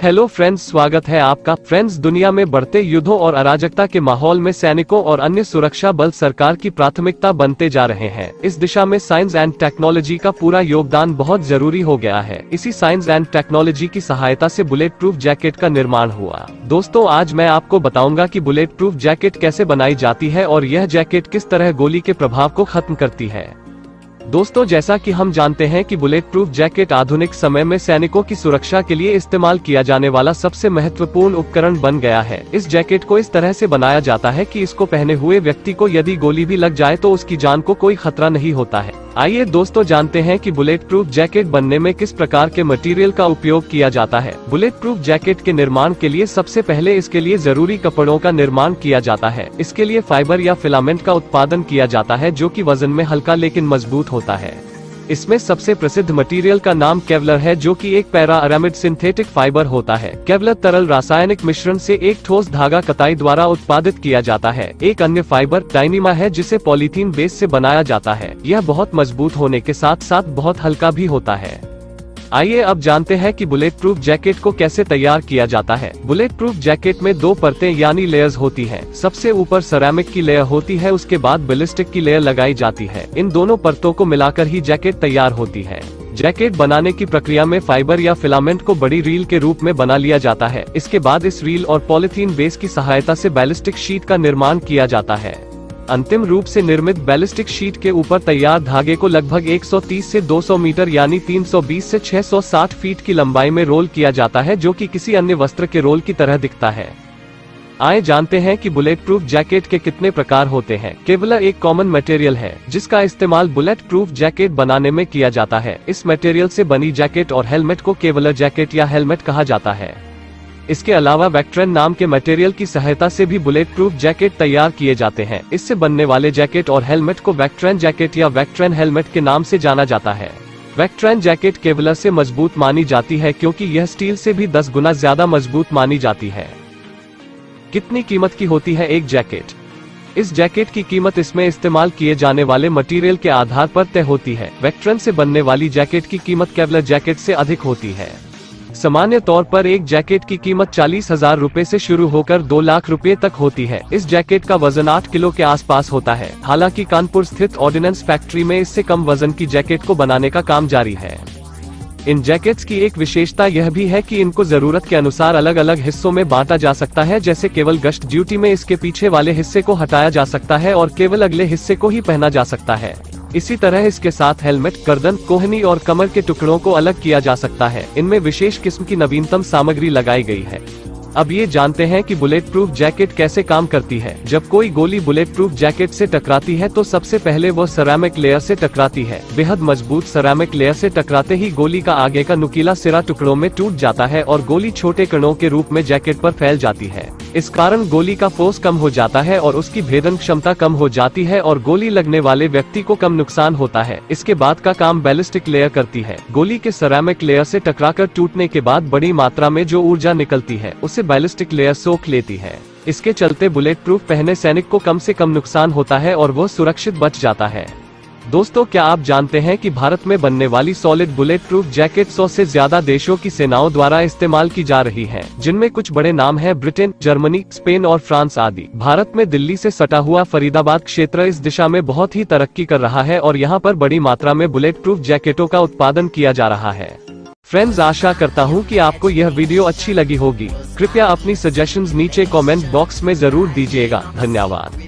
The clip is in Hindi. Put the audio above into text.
हेलो फ्रेंड्स, स्वागत है आपका। फ्रेंड्स, दुनिया में बढ़ते युद्धों और अराजकता के माहौल में सैनिकों और अन्य सुरक्षा बल सरकार की प्राथमिकता बनते जा रहे हैं। इस दिशा में साइंस एंड टेक्नोलॉजी का पूरा योगदान बहुत जरूरी हो गया है। इसी साइंस एंड टेक्नोलॉजी की सहायता से बुलेट प्रूफ जैकेट का निर्माण हुआ। दोस्तों, आज मैं आपको बताऊंगा कि बुलेट प्रूफ जैकेट कैसे बनाई जाती है और यह जैकेट किस तरह गोली के प्रभाव को खत्म करती है। दोस्तों, जैसा कि हम जानते हैं कि बुलेट प्रूफ जैकेट आधुनिक समय में सैनिकों की सुरक्षा के लिए इस्तेमाल किया जाने वाला सबसे महत्वपूर्ण उपकरण बन गया है। इस जैकेट को इस तरह से बनाया जाता है कि इसको पहने हुए व्यक्ति को यदि गोली भी लग जाए तो उसकी जान को कोई खतरा नहीं होता है। आइए दोस्तों, जानते हैं कि बुलेट प्रूफ जैकेट बनने में किस प्रकार के मटेरियल का उपयोग किया जाता है। बुलेट प्रूफ जैकेट के निर्माण के लिए सबसे पहले इसके लिए जरूरी कपड़ों का निर्माण किया जाता है। इसके लिए फाइबर या फिलामेंट का उत्पादन किया जाता है, जो कि वजन में हल्का लेकिन मजबूत होता है। इसमें सबसे प्रसिद्ध मटेरियल का नाम केवलर है, जो कि एक पैरा अरामिड सिंथेटिक फाइबर होता है। केवलर तरल रासायनिक मिश्रण से एक ठोस धागा कताई द्वारा उत्पादित किया जाता है। एक अन्य फाइबर डायनीमा है, जिसे पॉलीथीन बेस से बनाया जाता है। यह बहुत मजबूत होने के साथ साथ बहुत हल्का भी होता है। आइए अब जानते हैं कि बुलेट प्रूफ जैकेट को कैसे तैयार किया जाता है। बुलेट प्रूफ जैकेट में दो परतें यानी लेयर्स होती हैं। सबसे ऊपर सिरेमिक की लेयर होती है, उसके बाद बैलिस्टिक की लेयर लगाई जाती है। इन दोनों परतों को मिलाकर ही जैकेट तैयार होती है। जैकेट बनाने की प्रक्रिया में फाइबर या फिलामेंट को बड़ी रील के रूप में बना लिया जाता है। इसके बाद इस रील और पॉलीथीन बेस की सहायता से बैलिस्टिक शीट का निर्माण किया जाता है। अंतिम रूप से निर्मित बैलिस्टिक शीट के ऊपर तैयार धागे को लगभग 130 से 200 मीटर यानी 320 से 660 फीट की लंबाई में रोल किया जाता है, जो कि किसी अन्य वस्त्र के रोल की तरह दिखता है। आइए जानते हैं कि बुलेट प्रूफ जैकेट के कितने प्रकार होते हैं। केवलर एक कॉमन मटेरियल है, जिसका इस्तेमाल बुलेट प्रूफ जैकेट बनाने में किया जाता है। इस मटेरियल से बनी जैकेट और हेलमेट को केवलर जैकेट या हेलमेट कहा जाता है। इसके अलावा वेक्ट्रेन नाम के मटेरियल की सहायता से भी बुलेट प्रूफ जैकेट तैयार किए जाते हैं। इससे बनने वाले जैकेट और हेलमेट को वेक्ट्रेन जैकेट या वेक्ट्रेन हेलमेट के नाम से जाना जाता है। वेक्ट्रेन जैकेट केवलर से मजबूत मानी जाती है, क्योंकि यह स्टील से भी 10 गुना ज्यादा मजबूत मानी जाती है। कितनी कीमत की होती है एक जैकेट? इस जैकेट की कीमत इसमें इस्तेमाल किए जाने वाले मटेरियल के आधार पर तय होती है। वेक्ट्रेन से बनने वाली जैकेट की कीमत केवलर जैकेट से अधिक होती है। सामान्य तौर पर एक जैकेट की कीमत 40,000 रुपए से शुरू होकर 2 लाख रुपए तक होती है। इस जैकेट का वजन 8 किलो के आसपास होता है। हालांकि कानपुर स्थित ऑर्डिनेंस फैक्ट्री में इससे कम वजन की जैकेट को बनाने का काम जारी है। इन जैकेट्स की एक विशेषता यह भी है कि इनको जरूरत के अनुसार अलग अलग हिस्सों में बांटा जा सकता है। जैसे केवल गश्त ड्यूटी में इसके पीछे वाले हिस्से को हटाया जा सकता है और केवल अगले हिस्से को ही पहना जा सकता है। इसी तरह इसके साथ हेलमेट, गर्दन, कोहनी और कमर के टुकड़ों को अलग किया जा सकता है। इनमें विशेष किस्म की नवीनतम सामग्री लगाई गई है। अब ये जानते हैं कि बुलेट प्रूफ जैकेट कैसे काम करती है। जब कोई गोली बुलेट प्रूफ जैकेट से टकराती है तो सबसे पहले वो सिरेमिक लेयर से टकराती है। बेहद मजबूत सिरेमिक लेयर से टकराते ही गोली का आगे का नुकीला सिरा टुकड़ों में टूट जाता है और गोली छोटे कणों के रूप में जैकेट पर फैल जाती है। इस कारण गोली का फोर्स कम हो जाता है और उसकी भेदन क्षमता कम हो जाती है और गोली लगने वाले व्यक्ति को कम नुकसान होता है। इसके बाद का काम बैलिस्टिक लेयर करती है। गोली के सिरेमिक लेयर से टकराकर टूटने के बाद बड़ी मात्रा में जो ऊर्जा निकलती है उसे बैलिस्टिक लेयर सोख लेती है। इसके चलते बुलेट प्रूफ पहने सैनिक को कम से कम नुकसान होता है और वो सुरक्षित बच जाता है। दोस्तों, क्या आप जानते हैं कि भारत में बनने वाली सॉलिड बुलेट प्रूफ जैकेट 100 से ज्यादा देशों की सेनाओं द्वारा इस्तेमाल की जा रही है, जिनमें कुछ बड़े नाम हैं ब्रिटेन, जर्मनी, स्पेन और फ्रांस आदि। भारत में दिल्ली से सटा हुआ फरीदाबाद क्षेत्र इस दिशा में बहुत ही तरक्की कर रहा है और यहाँ पर बड़ी मात्रा में बुलेट प्रूफ जैकेटों का उत्पादन किया जा रहा है। फ्रेंड्स, आशा करता हूँ कि आपको यह वीडियो अच्छी लगी होगी। कृपया अपनी सजेशंस नीचे कमेंट बॉक्स में जरूर दीजिएगा। धन्यवाद।